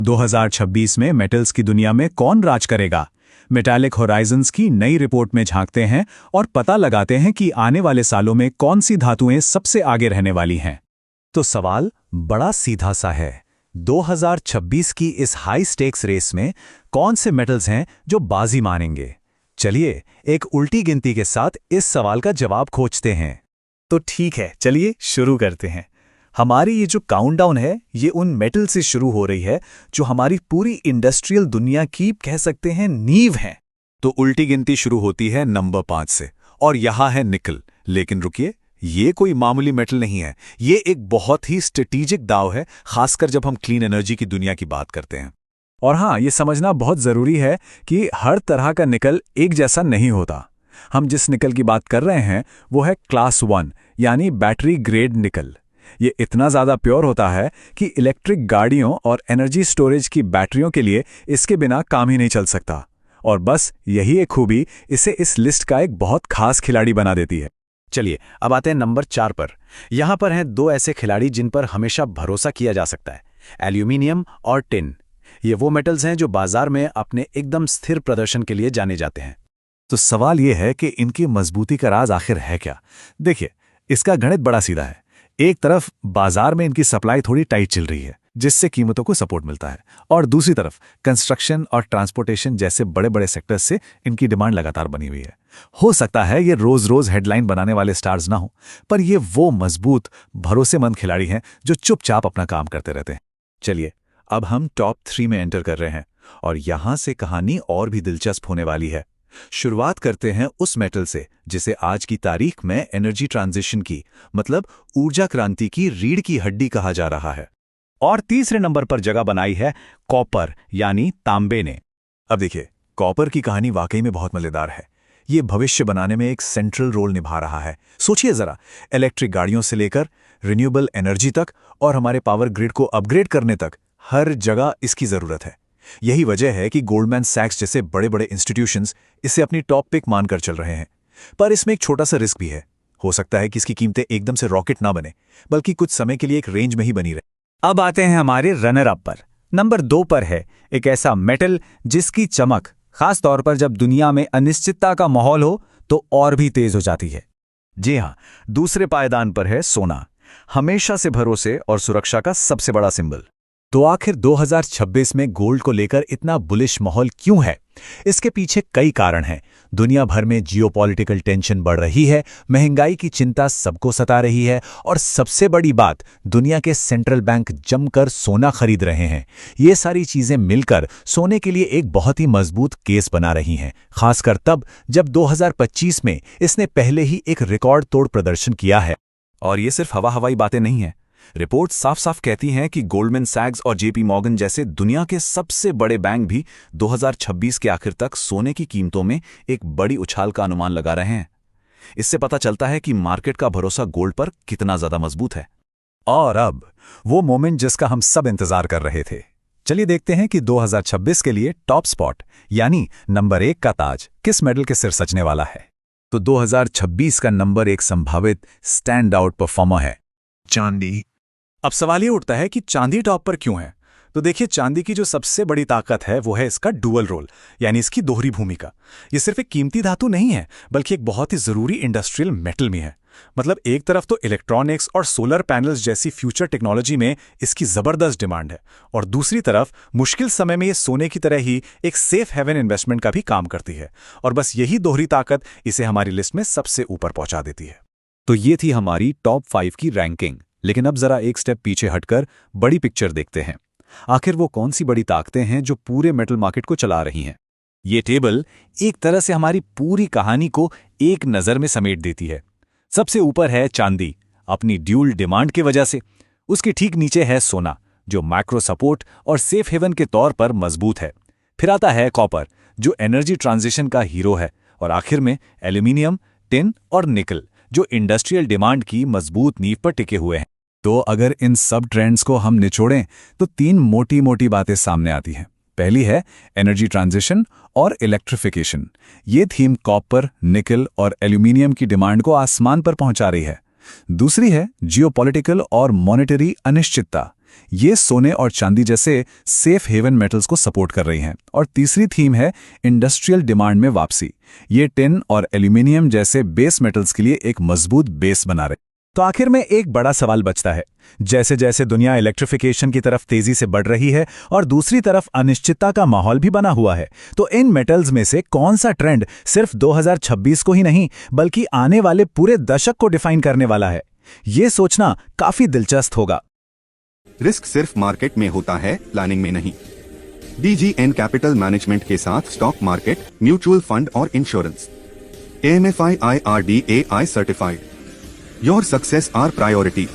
2026 में मेटल्स की दुनिया में कौन राज करेगा? मेटालिक होराइजन्स की नई रिपोर्ट में झांकते हैं और पता लगाते हैं कि आने वाले सालों में कौन सी धातुएं सबसे आगे रहने वाली हैं। तो सवाल बड़ा सीधा सा है, 2026 की इस हाई स्टेक्स रेस में कौन से मेटल्स हैं जो बाजी मानेंगे? चलिए एक उल्टी गिनती के साथ इस सवाल का जवाब खोजते हैं। तो ठीक है, चलिए शुरू करते हैं। हमारी ये जो काउंटडाउन है ये उन मेटल से शुरू हो रही है जो हमारी पूरी इंडस्ट्रियल दुनिया की कह सकते हैं नींव हैं। तो उल्टी गिनती शुरू होती है नंबर 5 से और यहाँ है निकल। लेकिन रुकिए, ये कोई मामूली मेटल नहीं है, ये एक बहुत ही स्ट्रेटेजिक दांव है, खासकर जब हम क्लीन एनर्जी की दुनिया की बात करते हैं। और हाँ, ये समझना बहुत ज़रूरी है कि हर तरह का निकल एक जैसा नहीं होता। हम जिस निकल की बात कर रहे हैं वो है क्लास 1 यानी बैटरी ग्रेड निकल। ये इतना ज़्यादा प्योर होता है कि इलेक्ट्रिक गाड़ियों और एनर्जी स्टोरेज की बैटरियों के लिए इसके बिना काम ही नहीं चल सकता। और बस यही एक खूबी इसे इस लिस्ट का एक बहुत खास खिलाड़ी बना देती है। चलिए अब आते हैं नंबर 4 पर। यहाँ पर हैं दो ऐसे खिलाड़ी जिन पर हमेशा भरोसा किया जा सकता है, एल्यूमिनियम और टिन। ये वो मेटल्स हैं जो बाजार में अपने एकदम स्थिर प्रदर्शन के लिए जाने जाते हैं। तो सवाल ये है कि इनकी मजबूती का राज आखिर है क्या? देखिए, इसका गणित बड़ा सीधा है। एक तरफ बाजार में इनकी सप्लाई थोड़ी टाइट चल रही है, जिससे कीमतों को सपोर्ट मिलता है, और दूसरी तरफ कंस्ट्रक्शन और ट्रांसपोर्टेशन जैसे बड़े बड़े सेक्टर्स से इनकी डिमांड लगातार बनी हुई है। हो सकता है ये रोज रोज हेडलाइन बनाने वाले स्टार्स ना हो, पर ये वो मजबूत भरोसेमंद खिलाड़ी हैं जो चुपचाप अपना काम करते रहते हैं। चलिए अब हम टॉप 3 में एंटर कर रहे हैं और यहां से कहानी और भी दिलचस्प होने वाली है। शुरुआत करते हैं उस मेटल से जिसे आज की तारीख में एनर्जी ट्रांजिशन की, मतलब ऊर्जा क्रांति की रीढ़ की हड्डी कहा जा रहा है। और तीसरे नंबर पर जगह बनाई है कॉपर यानी तांबे ने। अब देखिए, कॉपर की कहानी वाकई में बहुत मजेदार है। ये भविष्य बनाने में एक सेंट्रल रोल निभा रहा है। सोचिए जरा, इलेक्ट्रिक गाड़ियों से लेकर रिन्यूएबल एनर्जी तक और हमारे पावर ग्रिड को अपग्रेड करने तक हर जगह इसकी जरूरत है। यही वजह है कि गोल्डमैन सैक्स जैसे बड़े बड़े इंस्टीट्यूशंस इसे अपनी टॉप पिक मानकर चल रहे हैं। पर इसमें एक छोटा सा रिस्क भी है। हो सकता है कि इसकी कीमतें एकदम से रॉकेट ना बने, बल्कि कुछ समय के लिए एक रेंज में ही बनी रहे। अब आते हैं हमारे रनर अप पर। नंबर 2 पर है एक ऐसा मेटल जिसकी चमक खास तौर पर जब दुनिया में अनिश्चितता का माहौल हो तो और भी तेज हो जाती है। जी हाँ, दूसरे पायदान पर है सोना, हमेशा से भरोसे और सुरक्षा का सबसे बड़ा सिंबल। तो आखिर 2026 में गोल्ड को लेकर इतना बुलिश माहौल क्यों है? इसके पीछे कई कारण हैं। दुनिया भर में जियोपॉलिटिकल टेंशन बढ़ रही है, महंगाई की चिंता सबको सता रही है, और सबसे बड़ी बात, दुनिया के सेंट्रल बैंक जमकर सोना खरीद रहे हैं। ये सारी चीजें मिलकर सोने के लिए एक बहुत ही मजबूत केस बना रही हैं, खासकर तब जब 2025 में इसने पहले ही एक रिकॉर्ड तोड़ प्रदर्शन किया है। और ये सिर्फ हवाई बातें नहीं हैं। रिपोर्ट साफ साफ कहती हैं कि गोल्डमैन सैक्स और जेपी मॉर्गन जैसे दुनिया के सबसे बड़े बैंक भी 2026 के आखिर तक सोने की कीमतों में एक बड़ी उछाल का अनुमान लगा रहे हैं। इससे पता चलता है कि मार्केट का भरोसा गोल्ड पर कितना ज्यादा मजबूत है। और अब वो मोमेंट जिसका हम सब इंतजार कर रहे थे। चलिए देखते हैं कि 2026 के लिए टॉप स्पॉट यानी नंबर 1 का ताज किस मेडल के सिर सजने वाला है। तो 2026 का नंबर 1 संभावित स्टैंड आउट परफॉर्मर है चांदी। अब सवाल ये उठता है कि चांदी टॉप पर क्यों है? तो देखिए, चांदी की जो सबसे बड़ी ताकत है वो है इसका डुअल रोल यानी इसकी दोहरी भूमिका। ये सिर्फ एक कीमती धातु नहीं है, बल्कि एक बहुत ही जरूरी इंडस्ट्रियल मेटल भी है। मतलब एक तरफ तो इलेक्ट्रॉनिक्स और सोलर पैनल्स जैसी फ्यूचर टेक्नोलॉजी में इसकी जबरदस्त डिमांड है, और दूसरी तरफ मुश्किल समय में ये सोने की तरह ही एक सेफ हेवन इन्वेस्टमेंट का भी काम करती है। और बस यही दोहरी ताकत इसे हमारी लिस्ट में सबसे ऊपर पहुंचा देती है। तो ये थी हमारी टॉप 5 की रैंकिंग। लेकिन अब जरा एक स्टेप पीछे हटकर बड़ी पिक्चर देखते हैं। आखिर वो कौन सी बड़ी ताकतें हैं जो पूरे मेटल मार्केट को चला रही हैं? ये टेबल एक तरह से हमारी पूरी कहानी को एक नज़र में समेट देती है। सबसे ऊपर है चांदी, अपनी ड्यूल डिमांड की वजह से। उसके ठीक नीचे है सोना, जो मैक्रो सपोर्ट और सेफ हेवन के तौर पर मजबूत है। फिर आता है कॉपर, जो एनर्जी ट्रांजिशन का हीरो है। और आखिर में एल्यूमिनियम, टिन और निकल, जो इंडस्ट्रियल डिमांड की मजबूत नींव पर टिके हुए हैं। तो अगर इन सब ट्रेंड्स को हम निचोड़ें तो 3 मोटी मोटी बातें सामने आती हैं। पहली है एनर्जी ट्रांजिशन और इलेक्ट्रिफिकेशन। ये थीम कॉपर, निकल और एल्यूमिनियम की डिमांड को आसमान पर पहुंचा रही है। दूसरी है जियोपॉलिटिकल और मॉनेटरी अनिश्चितता। ये सोने और चांदी जैसे सेफ हेवन मेटल्स को सपोर्ट कर रही हैं। और तीसरी थीम है इंडस्ट्रियल डिमांड में वापसी। ये टिन और एल्यूमिनियम जैसे बेस मेटल्स के लिए एक मजबूत बेस बना रहे। तो आखिर में एक बड़ा सवाल बचता है, जैसे जैसे दुनिया इलेक्ट्रिफिकेशन की तरफ तेजी से बढ़ रही है और दूसरी तरफ अनिश्चितता का माहौल भी बना हुआ है, तो इन मेटल्स में से कौन सा ट्रेंड सिर्फ 2026 को ही नहीं बल्कि आने वाले पूरे दशक को डिफाइन करने वाला है? ये सोचना काफी दिलचस्प होगा। रिस्क सिर्फ मार्केट में होता है, प्लानिंग में नहीं। DGN कैपिटल मैनेजमेंट के साथ स्टॉक मार्केट, म्यूचुअल फंड और insurance. AMFI IRDAI certified. Your success our priority.